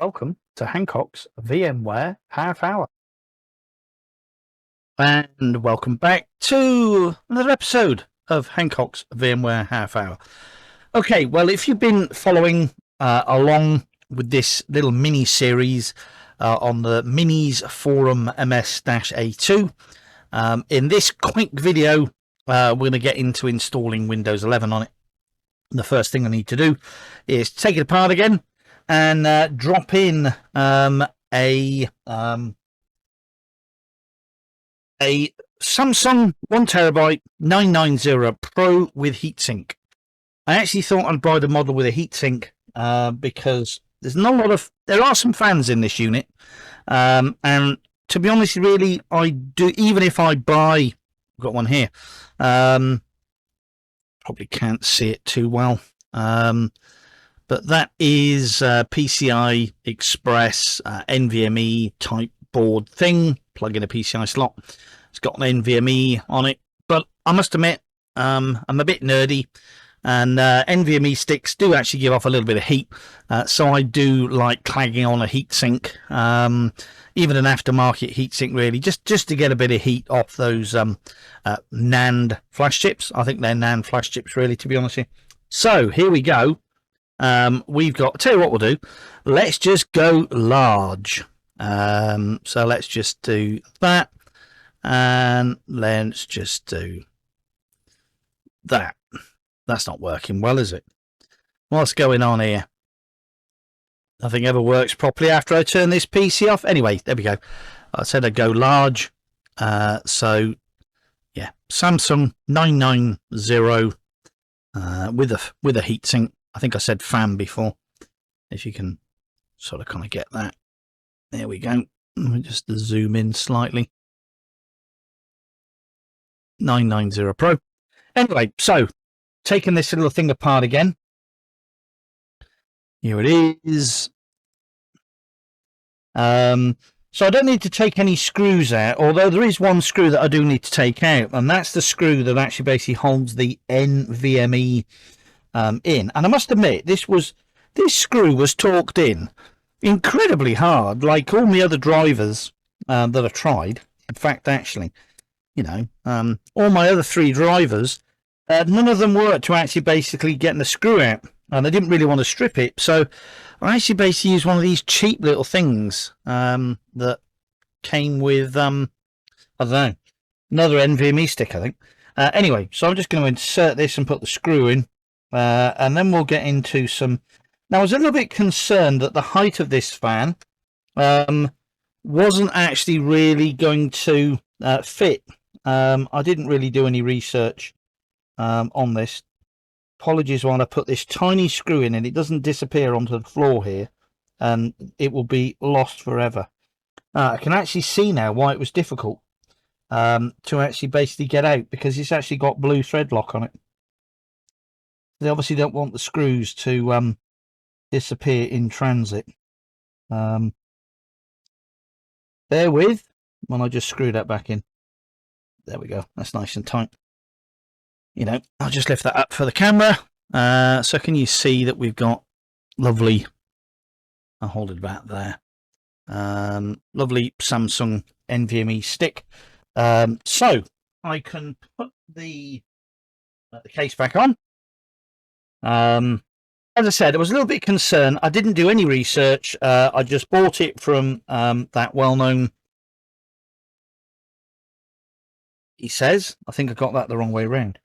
Welcome to Hancock's VMware Half Hour. And welcome back to another episode of Hancock's VMware Half Hour. Okay, well, if you've been following along with this little mini series on the Minisforum MS-A2, in this quick video, we're going to get into installing Windows 11 on it. And the first thing I need to do is take it apart again and drop in a Samsung 1TB 990 Pro with heatsink. I actually thought I'd buy the model with a heatsink because there's not a lot of, there are some fans in this unit, and to be honest, really, I do, even if I buy, I've got one here, probably can't see it too well, but that is PCI Express NVMe type board thing. Plug in a PCI slot. It's got an NVMe on it, but I must admit, I'm a bit nerdy, and NVMe sticks do actually give off a little bit of heat, so I do like clagging on a heatsink, even an aftermarket heatsink, really, just to get a bit of heat off those NAND flash chips. I think they're NAND flash chips, really, to be honest with you. So here we go. We've got, tell you what we'll do, let's just go large. So let's just do that, and let's just do that. That's not working well, is it? What's going on here? Nothing ever works properly after I turn this PC off. Anyway, there we go. I said I'd go large. So yeah, Samsung 990 with a heatsink. I think I said fan before. If you can sort of kind of get that. There we go. Let me just zoom in slightly. 990 Pro. Anyway, so taking this little thing apart again. Here it is. So I don't need to take any screws out, although there is one screw that I do need to take out, and that's the screw that actually basically holds the NVMe in. And I must admit, this screw was torqued in incredibly hard, like all my other drivers that I've tried. In fact, actually, you know, all my other three drivers, none of them worked to actually basically getting the screw out, and I didn't really want to strip it, so I actually basically used one of these cheap little things that came with I don't know, another NVMe stick, I think. Anyway, so I'm just going to insert this and put the screw in, and then we'll get into some. Now, I was a little bit concerned that the height of this fan wasn't actually really going to fit. I didn't really do any research on this. Apologies when I put this tiny screw in and it doesn't disappear onto the floor here, and it will be lost forever. I can actually see now why it was difficult to actually basically get out, because it's actually got blue thread lock on it. They obviously don't want the screws to disappear in transit. Bear with when I just screw that back in. There we go. That's nice and tight. You know, I'll just lift that up for the camera. So can you see that we've got lovely, I'll hold it back there. Lovely Samsung NVMe stick. So I can put the case back on. As I said, I was a little bit concerned. I didn't do any research. I just bought it from that well-known, he says. I think I got that the wrong way around.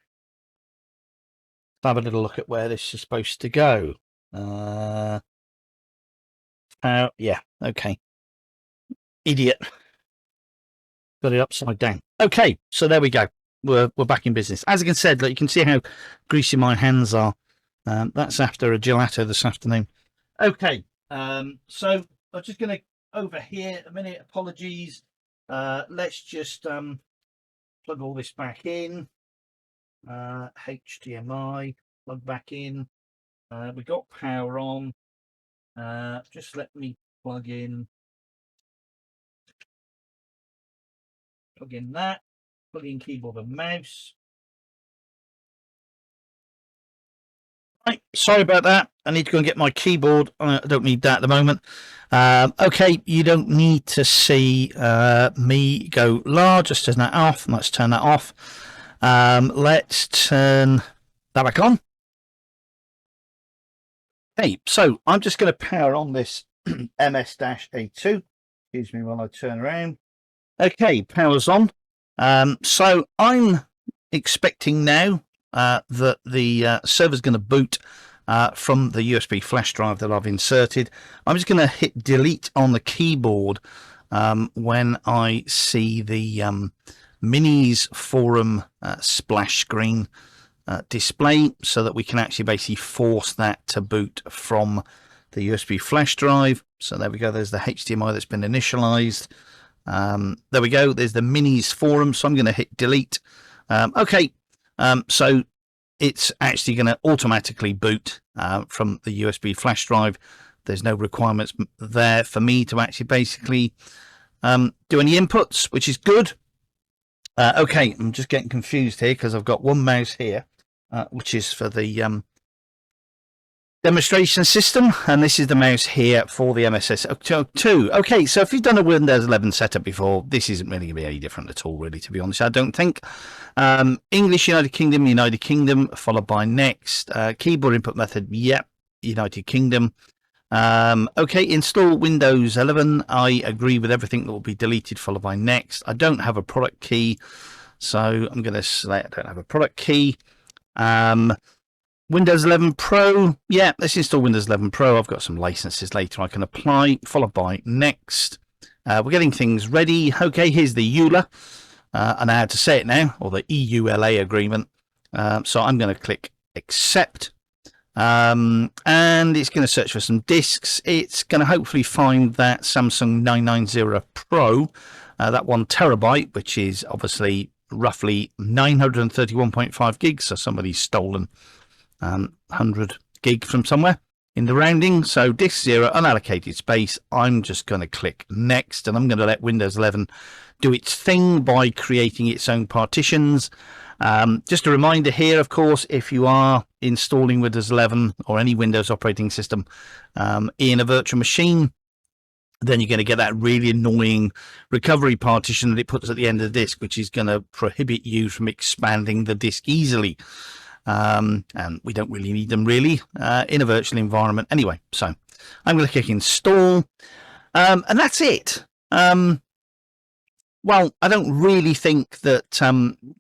Have a little look at where this is supposed to go. Yeah, okay. Idiot. Got it upside down. Okay, so there we go. We're back in business. As I can said, look, you can see how greasy my hands are. That's after a gelato this afternoon. Okay, so I'm just going to over here a minute. Apologies. Let's just plug all this back in. HDMI plug back in. We got power on. Just let me plug in that. Plug in keyboard and mouse. Right, sorry about that. I need to go and get my keyboard. I don't need that at the moment. Okay, you don't need to see me go large. Just turn that off. Let's turn that off. Let's turn that back on. Hey, so I'm just going to power on this MS-A2. Excuse me while I turn around. Okay, power's on. So I'm expecting now that the server's going to boot from the USB flash drive that I've inserted. I'm just going to hit delete on the keyboard when I see the Minisforum splash screen display, so that we can actually basically force that to boot from the USB flash drive. So there we go. There's the HDMI that's been initialized. There we go. There's the Minisforum. So I'm going to hit delete. Okay. So it's actually going to automatically boot from the USB flash drive. There's no requirements there for me to actually basically do any inputs, which is good. Okay, I'm just getting confused here because I've got one mouse here, which is for the demonstration system, and this is the mouse here for the MS-A2. Okay, so if you've done a Windows 11 setup before, this isn't really going to be any different at all, really, to be honest. I don't think. English, United Kingdom, followed by next. Keyboard input method, yep, United Kingdom. Okay, install Windows 11. I agree with everything that will be deleted, followed by next. I don't have a product key, so I'm going to select I don't have a product key. Windows 11 Pro, yeah, let's install Windows 11 Pro. I've got some licenses later I can apply, followed by next. We're getting things ready. Okay, here's the EULA, and I had to say it now, or the EULA agreement. So I'm going to click accept, and it's going to search for some disks. It's going to hopefully find that Samsung 990 Pro, that 1 terabyte, which is obviously roughly 931.5 gigs. So somebody's stolen 100 gig from somewhere in the rounding. So disk 0, unallocated space. I'm just going to click next, and I'm going to let Windows 11 do its thing by creating its own partitions. Just a reminder here, of course, if you are installing Windows 11 or any Windows operating system in a virtual machine, then you're going to get that really annoying recovery partition that it puts at the end of the disk, which is going to prohibit you from expanding the disk easily. And we don't really need them really in a virtual environment anyway. So I'm going to click install, and that's it. Well, I don't really think that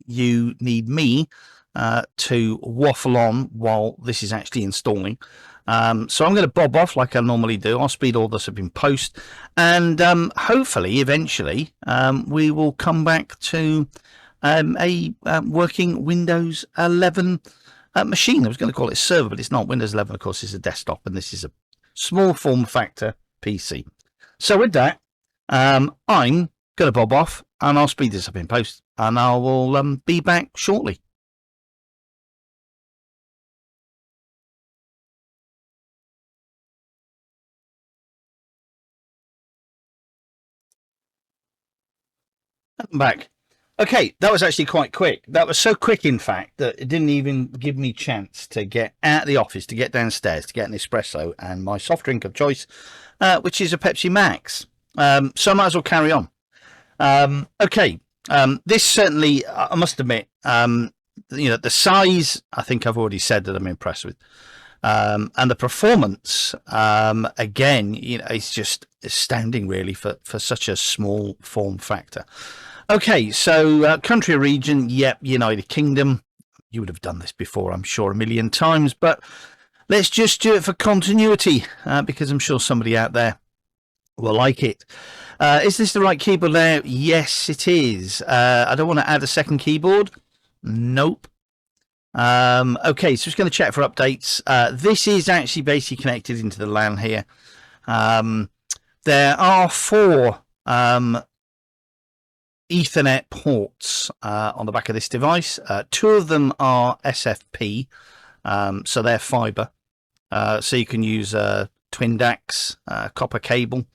you need me to waffle on while this is actually installing. So I'm going to bob off like I normally do. I'll speed all this up in post, and hopefully eventually we will come back to a working Windows 11 machine. I was going to call it server, but it's not. Windows 11, of course, is a desktop, and this is a small form factor PC. So with that, I'm going to bob off, and I'll speed this up in post, and I will be back shortly. I'm back. Okay, that was actually quite quick. That was so quick, in fact, that it didn't even give me a chance to get out of the office, to get downstairs, to get an espresso and my soft drink of choice, which is a Pepsi Max. So I might as well carry on. Okay, this certainly, I must admit, the size, I think I've already said that I'm impressed with. And the performance, again, it's just astounding, really, for such a small form factor. Okay, so country or region, yep, United Kingdom. You would have done this before, I'm sure, a million times, but let's just do it for continuity, because I'm sure somebody out there will like it. Is this the right keyboard layout? Yes, it is. I don't want to add a second keyboard. Nope. Okay, so just going to check for updates. This is actually basically connected into the LAN here. There are 4 Ethernet ports on the back of this device. 2 of them are SFP, so they're fiber. So you can use a twin DAX copper cable,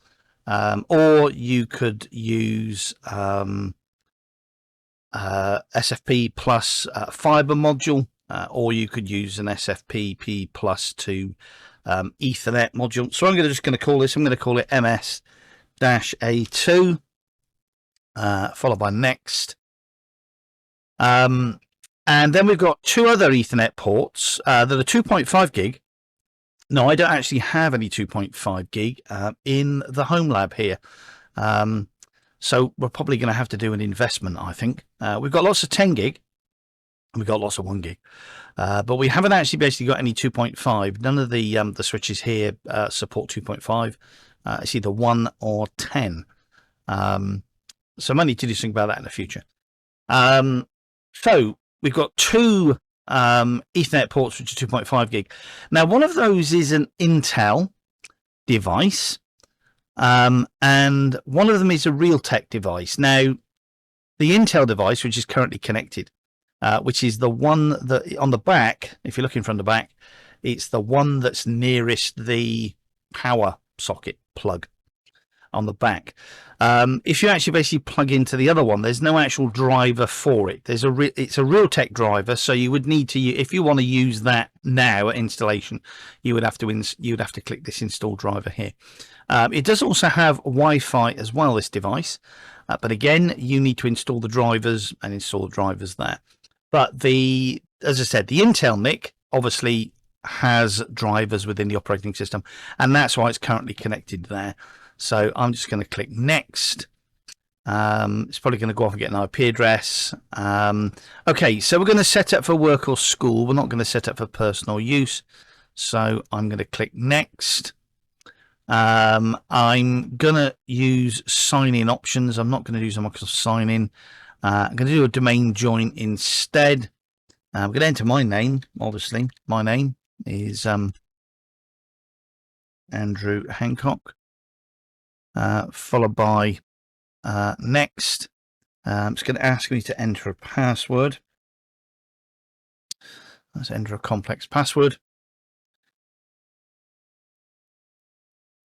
or you could use SFP plus fiber module. or you could use an SFP plus to Ethernet module. So I'm just going to call this, I'm going to call it MS-A2, followed by next. And then we've got two other Ethernet ports that are 2.5 gig. No, I don't actually have any 2.5 gig in the Homelab here. So we're probably going to have to do an investment, I think. We've got lots of 10 gig. And we've got lots of 1 gig. But we haven't actually basically got any 2.5. None of the switches here support 2.5. It's either 1 or 10. So I might need to do something about that in the future. So we've got two Ethernet ports which are 2.5 gig. Now one of those is an Intel device, and one of them is a Realtek device. Now the Intel device, which is currently connected, which is the one that on the back, if you're looking from the back, it's the one that's nearest the power socket plug on the back. If you actually basically plug into the other one, there's no actual driver for it. It's a Realtek driver, so you would need to, if you want to use that now at installation, you would have to click this install driver here. It does also have Wi-Fi as well, this device, but again, you need to install the drivers and install the drivers there. But as I said, the Intel NIC obviously has drivers within the operating system, and that's why it's currently connected there. So I'm just going to click next. It's probably going to go off and get an IP address. Okay, so we're going to set up for work or school. We're not going to set up for personal use. So I'm going to click next. I'm going to use sign-in options. I'm not going to use a Microsoft sign-in. I'm going to do a domain join instead. I'm going to enter my name, obviously. My name is Andrew Hancock. Followed by next. It's going to ask me to enter a password. Let's enter a complex password.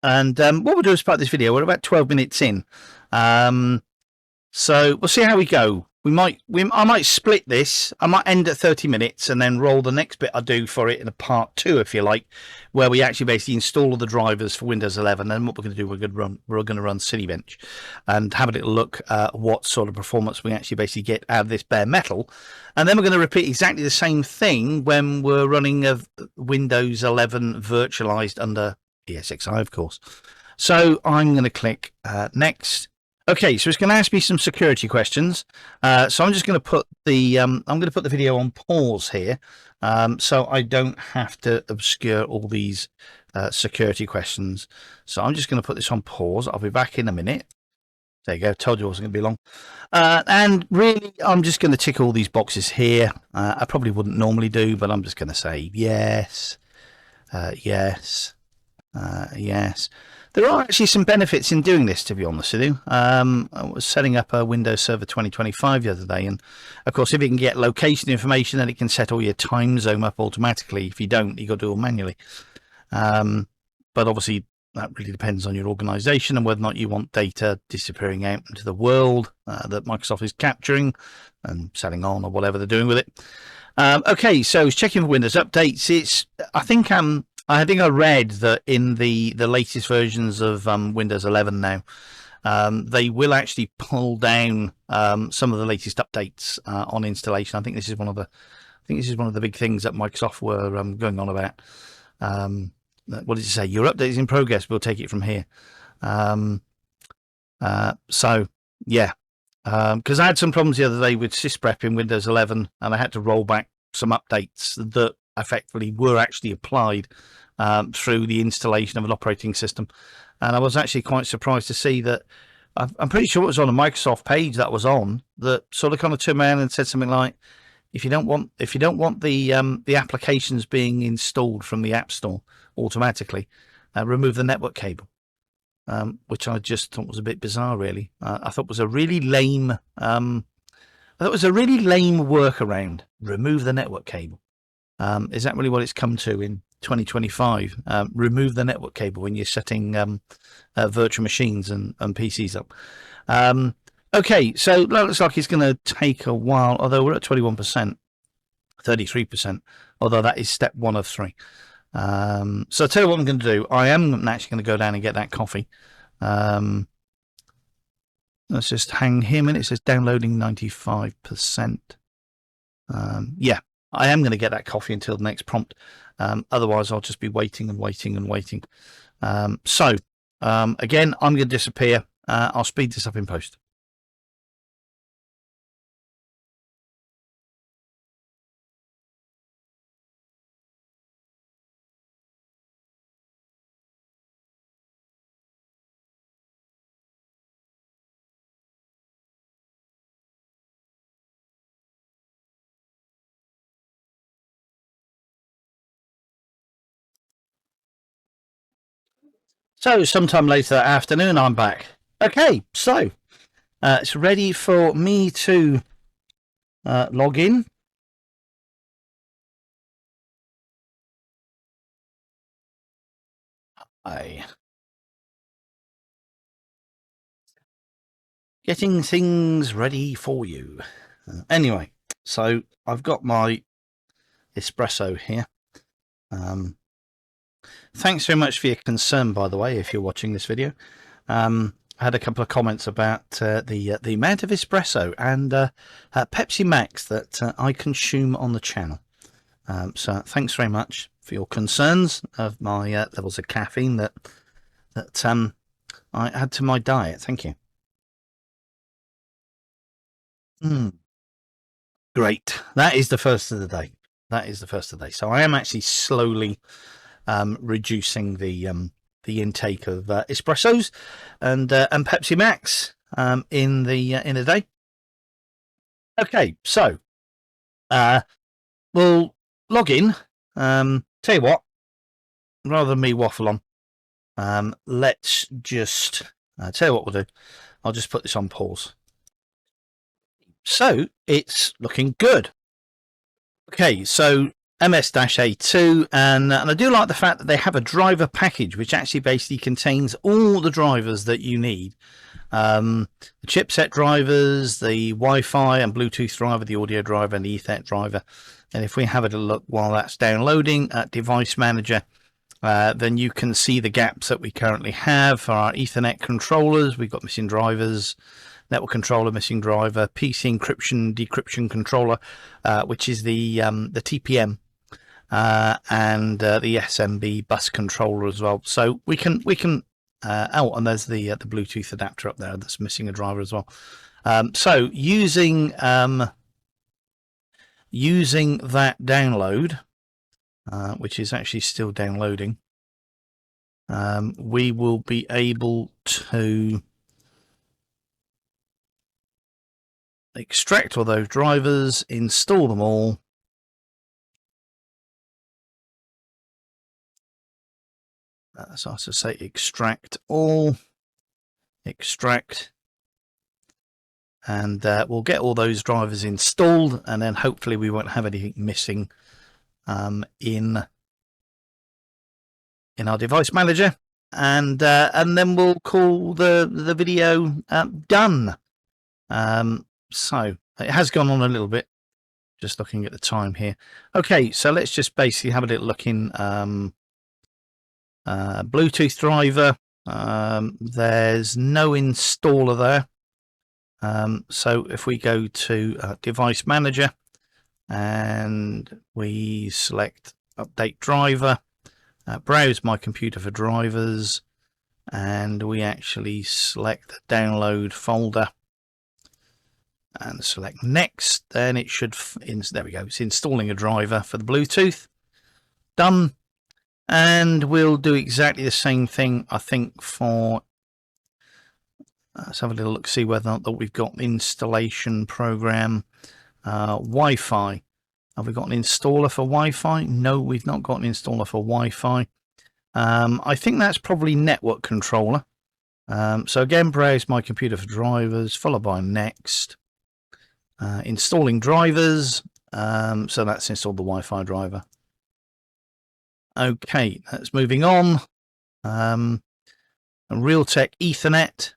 And what we'll do is part of this video, we're about 12 minutes in. So we'll see how we go. I might split this. I might end at 30 minutes and then roll the next bit I do for it in a part 2, if you like, where we actually basically install all the drivers for Windows 11. And what we're going to do, we're going to run Cinebench and have a little look at what sort of performance we actually basically get out of this bare metal. And then we're going to repeat exactly the same thing when we're running a Windows 11 virtualized under ESXi, of course. So I'm going to click next. Okay, so it's going to ask me some security questions. So I'm just going to put the video on pause here, so I don't have to obscure all these security questions. So I'm just going to put this on pause. I'll be back in a minute. There you go. Told you it wasn't going to be long. And really, I'm just going to tick all these boxes here. I probably wouldn't normally do, but I'm just going to say yes, yes, yes. There are actually some benefits in doing this, to be honest with you. I was setting up a Windows Server 2025 the other day, and of course, if it can get location information, then it can set all your time zone up automatically. If you don't, you've got to do it all manually. But obviously, that really depends on your organization and whether or not you want data disappearing out into the world that Microsoft is capturing and selling on, or whatever they're doing with it. Okay, so it's checking for Windows updates. I think I read that in the latest versions of Windows 11 now, they will actually pull down some of the latest updates on installation. I think this is one of the big things that Microsoft were going on about. What did it say? Your update is in progress. We'll take it from here. So yeah, because I had some problems the other day with sysprep in Windows 11, and I had to roll back some updates that effectively were actually applied through the installation of an operating system. And I was actually quite surprised to see that I'm pretty sure it was on a Microsoft page that was on, that sort of kind of turned around and said something like, if you don't want the applications being installed from the App Store automatically, remove the network cable, which I just thought was a bit bizarre, really. I thought it was a really lame workaround. Remove the network cable. Is that really what it's come to in 2025? Remove the network cable when you're setting virtual machines and PCs up. Okay, so that looks like it's going to take a while, although we're at 21%. 33%, although that is step 1 of 3. So I'll tell you what I'm going to do. I am actually going to go down and get that coffee. Let's just hang here a minute. It says downloading 95%. Yeah, I am going to get that coffee until the next prompt. Otherwise, I'll just be waiting and waiting and waiting. Again, I'm going to disappear. I'll speed this up in post. So sometime later that afternoon, I'm back. Okay, so it's ready for me to log in. Getting things ready for you. Anyway, so I've got my espresso here. Thanks very much for your concern, by the way, if you're watching this video. I had a couple of comments about the amount of espresso and Pepsi Max that I consume on the channel. So thanks very much for your concerns of my levels of caffeine that I add to my diet. Thank you. Great. That is the first of the day. That is the first of the day. So I am actually slowly reducing the intake of espressos and Pepsi Max in the day. Okay, so we'll log in. Tell you what, rather than me waffle on, let's just tell you what we'll do. I'll just put this on pause. So it's looking good. Okay, so MS-A2, and I do like the fact that they have a driver package which actually basically contains all the drivers that you need. The chipset drivers, the Wi-Fi and Bluetooth driver, the audio driver and the Ethernet driver. And if we have a look while that's downloading at Device Manager, then you can see the gaps that we currently have for our Ethernet controllers. We've got missing drivers, network controller missing driver, PC encryption decryption controller, which is the TPM, and the SMB bus controller as well. So we can oh, and there's the Bluetooth adapter up there that's missing a driver as well. So using that download, which is actually still downloading, we will be able to extract all those drivers, install them all, so I have to say extract all, extract, and we'll get all those drivers installed, and then hopefully we won't have anything missing in our device manager, and then we'll call the video done. So it has gone on a little bit, just looking at the time here. Okay, so let's just basically have a little look in Bluetooth driver. There's no installer there. So if we go to Device Manager and we select Update Driver, browse my computer for drivers, and we actually select the download folder and select next, then it should, there we go, it's installing a driver for the Bluetooth. Done. And we'll do exactly the same thing, I think, for, let's have a little look, see whether or not that we've got installation program, Wi-Fi. Have we got an installer for Wi-Fi? No, we've not got an installer for Wi-Fi. I think that's probably network controller. So again, browse my computer for drivers, followed by next. Installing drivers, so that's installed the Wi-Fi driver. Okay, that's moving on. Realtek Ethernet,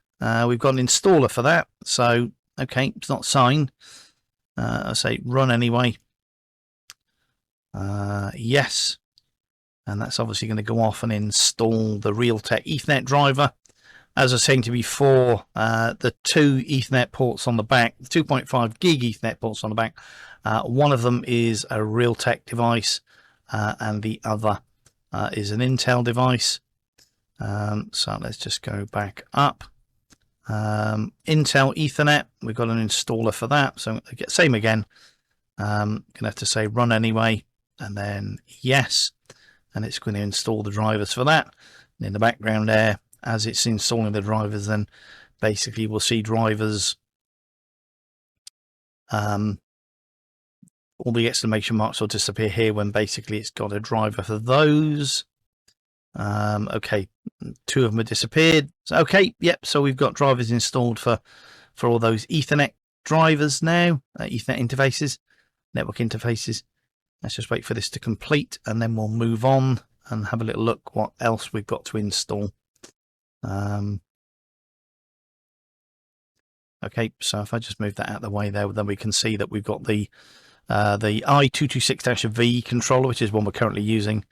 we've got an installer for that, so okay, it's not signed. I say run anyway. Yes. And that's obviously going to go off and install the Realtek Ethernet driver. As I was saying to you before, the two Ethernet ports on the back, the 2.5 gig Ethernet ports on the back, one of them is a Realtek device, and the other is an Intel device. So let's just go back up. Intel Ethernet, we've got an installer for that. So same again. Gonna have to say run anyway, and then yes. And it's going to install the drivers for that. And in the background there, as it's installing the drivers, then basically we'll see drivers, all the exclamation marks will disappear here when basically it's got a driver for those. Okay, two of them have disappeared. So, okay, yep, so we've got drivers installed for all those Ethernet drivers now, Ethernet interfaces, network interfaces. Let's just wait for this to complete, and then we'll move on and have a little look what else we've got to install. Okay, so if I just move that out of the way there, then we can see that we've got the i226-V controller, which is one we're currently using.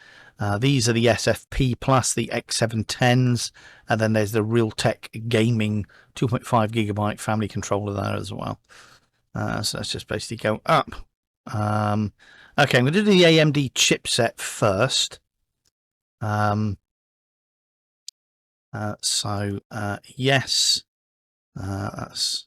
These are the SFP Plus, the X710s, and then there's the Realtek Gaming 2.5 gigabyte family controller there as well. So let's just basically go up. Okay, I'm going to do the AMD chipset first. Yes, that's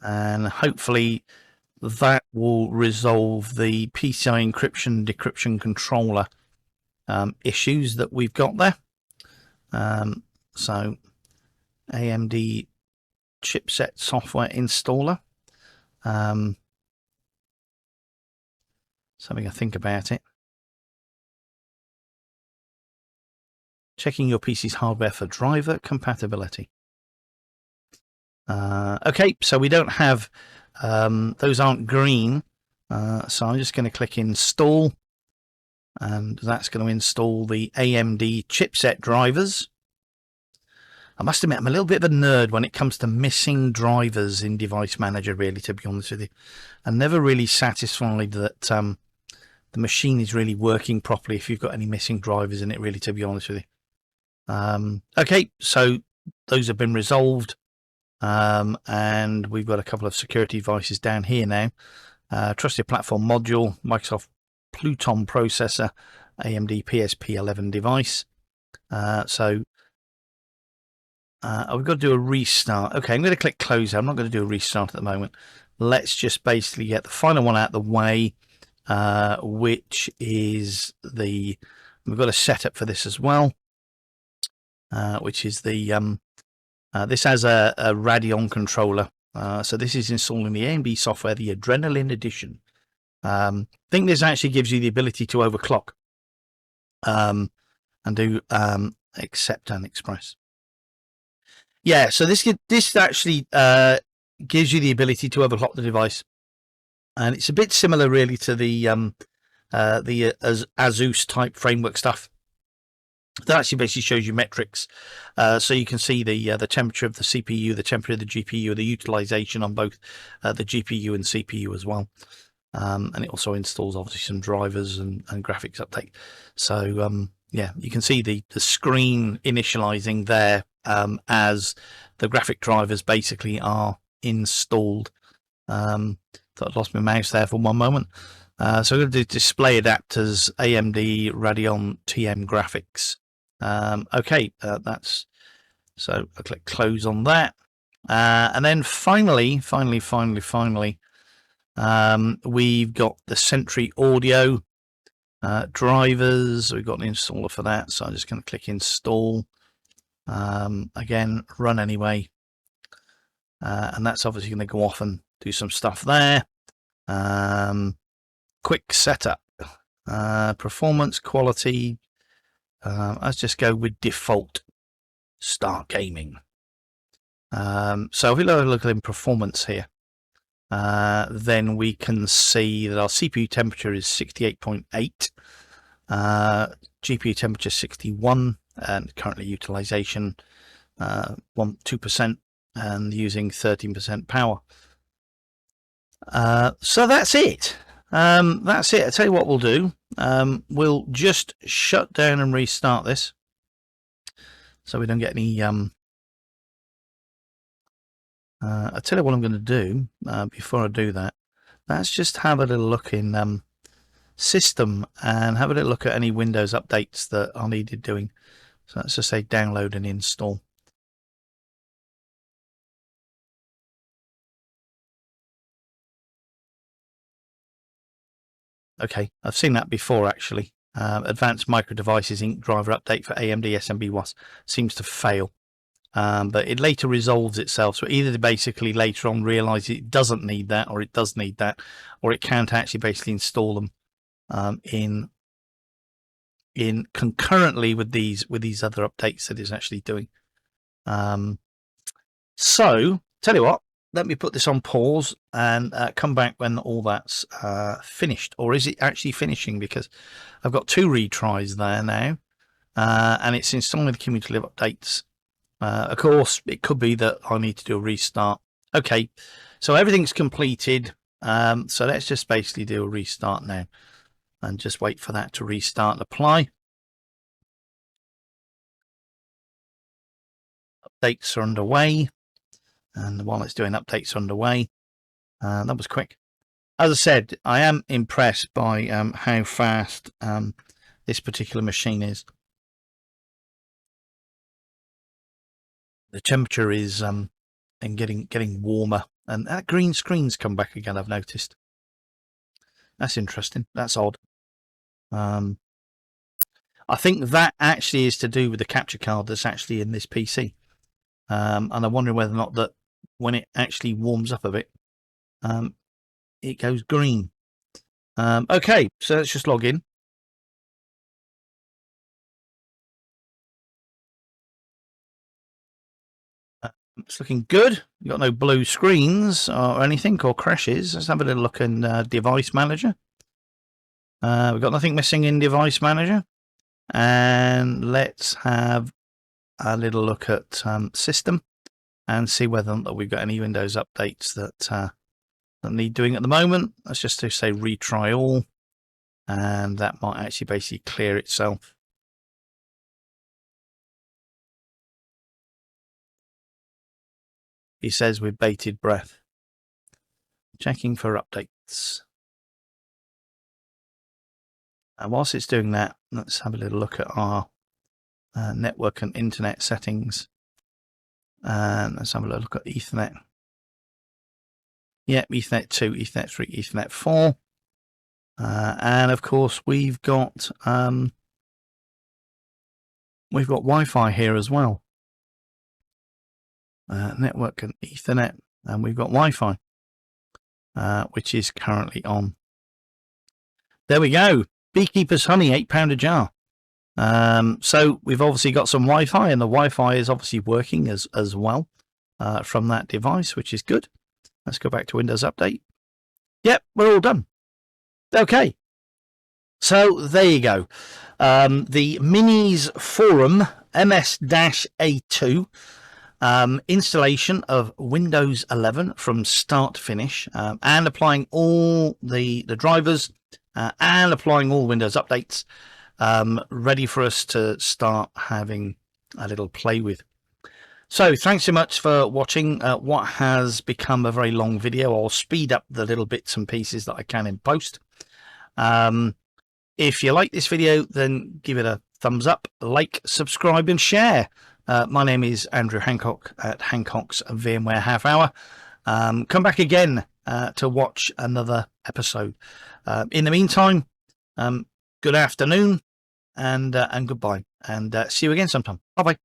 and hopefully that will resolve the PCI encryption decryption controller issues that we've got there. So AMD chipset software installer. Something I think about it. Checking your PC's hardware for driver compatibility. Okay, so we don't have those aren't green, so I'm just going to click install, and that's going to install the AMD chipset drivers. I must admit, I'm a little bit of a nerd when it comes to missing drivers in Device Manager, really, to be honest with you. I'm never really satisfied that the machine is really working properly if you've got any missing drivers in it, really, to be honest with you. Okay, so those have been resolved, and we've got a couple of security devices down here now. Trusted Platform Module, Microsoft Pluton Processor, AMD PSP11 device. We've got to do a restart. Okay, I'm going to click close. I'm not going to do a restart at the moment. Let's just basically get the final one out of the way, which is we've got a setup for this as well, which is this has a Radeon controller. So this is installing the AMD software, the Adrenaline Edition. I think this actually gives you the ability to overclock and do accept and express. Yeah, so this actually gives you the ability to overclock the device, and it's a bit similar, really, to the ASUS type framework stuff. That actually basically shows you metrics, so you can see the temperature of the CPU, the temperature of the GPU, the utilization on both the GPU and CPU as well. And it also installs obviously some drivers and graphics update. So yeah, you can see the screen initializing there as the graphic drivers basically are installed. Thought I'd lost my mouse there for one moment. So we're going to do display adapters, AMD Radeon TM graphics. Okay, that's so I click close on that, and then finally, we've got the Sentry Audio drivers. We've got an installer for that, so I'm just going to click install. Again, run anyway, and that's obviously going to go off and do some stuff there. Quick setup, performance, quality. Let's just go with default. Start gaming. So if we look at performance here, then we can see that our CPU temperature is 68.8, GPU temperature 61, and currently utilization 2% and using 13% power. So that's it. That's it. I'll tell you what we'll do. We'll just shut down and restart this so we don't get any I'll tell you what I'm going to do before I do that. Let's just have a little look in system and have a little look at any Windows updates that are needed doing. So let's just say download and install. Okay, I've seen that before actually. Advanced Micro Devices Inc. driver update for AMD SMB WAS seems to fail. But it later resolves itself. So either they basically later on realize it doesn't need that, or it does need that, or it can't actually basically install them in concurrently with these other updates that it's actually doing. So tell you what, let me put this on pause and come back when all that's finished. Or is it actually finishing? Because I've got 2 retries there now, and it's installing the cumulative updates. Of course, it could be that I need to do a restart. Okay, so everything's completed. So let's just basically do a restart now and just wait for that to restart and apply. Updates are underway. And while it's doing updates underway, that was quick. As I said, I am impressed by how fast this particular machine is. The temperature is and getting warmer, and that green screen's come back again. I've noticed. That's interesting. That's odd. I think that actually is to do with the capture card that's actually in this PC, and I'm wondering whether or not that when it actually warms up a bit, it goes green. Okay, so let's just log in. It's looking good. You've got no blue screens or anything or crashes. Let's have a little look in Device Manager. We've got nothing missing in Device Manager. And let's have a little look at System and see whether we've got any Windows updates that need doing at the moment. Let's just say retry all, and that might actually basically clear itself. He says with bated breath. Checking for updates. And whilst it's doing that, let's have a little look at our network and internet settings. And let's have a little look at Ethernet. Yep, Ethernet 2, Ethernet 3, Ethernet 4. And of course, we've got Wi-Fi here as well. Network and Ethernet, and we've got Wi-Fi, which is currently on. There we go. Beekeeper's honey, £8 a jar. So we've obviously got some Wi-Fi, and the Wi-Fi is obviously working as well from that device, which is good. Let's go back to Windows Update. Yep, we're all done. Okay. So there you go. The Minisforum MS-A2 installation of Windows 11 from start to finish, and applying all the drivers and applying all Windows updates, ready for us to start having a little play with. So thanks so much for watching what has become a very long video. I'll speed up the little bits and pieces that I can in post. If you like this video, then give it a thumbs up, like, subscribe and share. My name is Andrew Hancock at Hancock's VMware Half Hour. Come back again to watch another episode. In the meantime, good afternoon and goodbye, and see you again sometime. Bye bye.